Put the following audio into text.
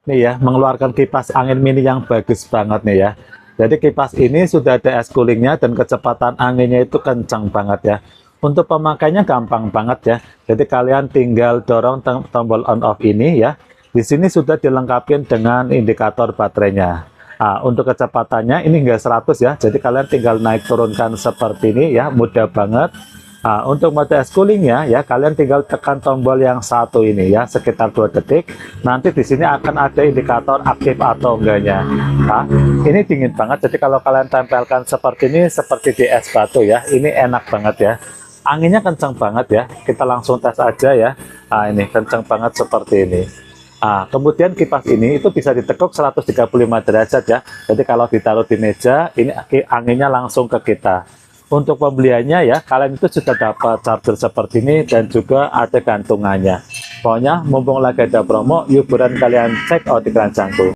Nih ya, mengeluarkan kipas angin mini yang bagus banget nih ya. Jadi kipas ini sudah ada es coolingnya dan kecepatan anginnya itu kencang banget ya. Untuk pemakainya gampang banget ya. Jadi kalian tinggal dorong tombol on off ini ya. Di sini sudah dilengkapi dengan indikator baterainya. Nah, untuk kecepatannya ini enggak 100 ya. Jadi kalian tinggal naik turunkan seperti ini ya, mudah banget. Nah, untuk mode es coolingnya ya, kalian tinggal tekan tombol yang satu ini ya, sekitar 2 detik. Nanti di sini akan ada indikator aktif atau enggaknya. Nah, ini dingin banget. Jadi kalau kalian tempelkan seperti ini, seperti di es batu ya, ini enak banget ya. Anginnya kencang banget ya. Kita langsung tes aja ya. Nah, ini kencang banget seperti ini. Nah, kemudian kipas ini itu bisa ditekuk 135 derajat ya. Jadi kalau ditaruh di meja, ini anginnya langsung ke kita. Untuk pembeliannya ya, kalian itu sudah dapat charger seperti ini dan juga ada gantungannya. Pokoknya mumpung lagi ada promo, yuk buruan kalian check out di keranjangku.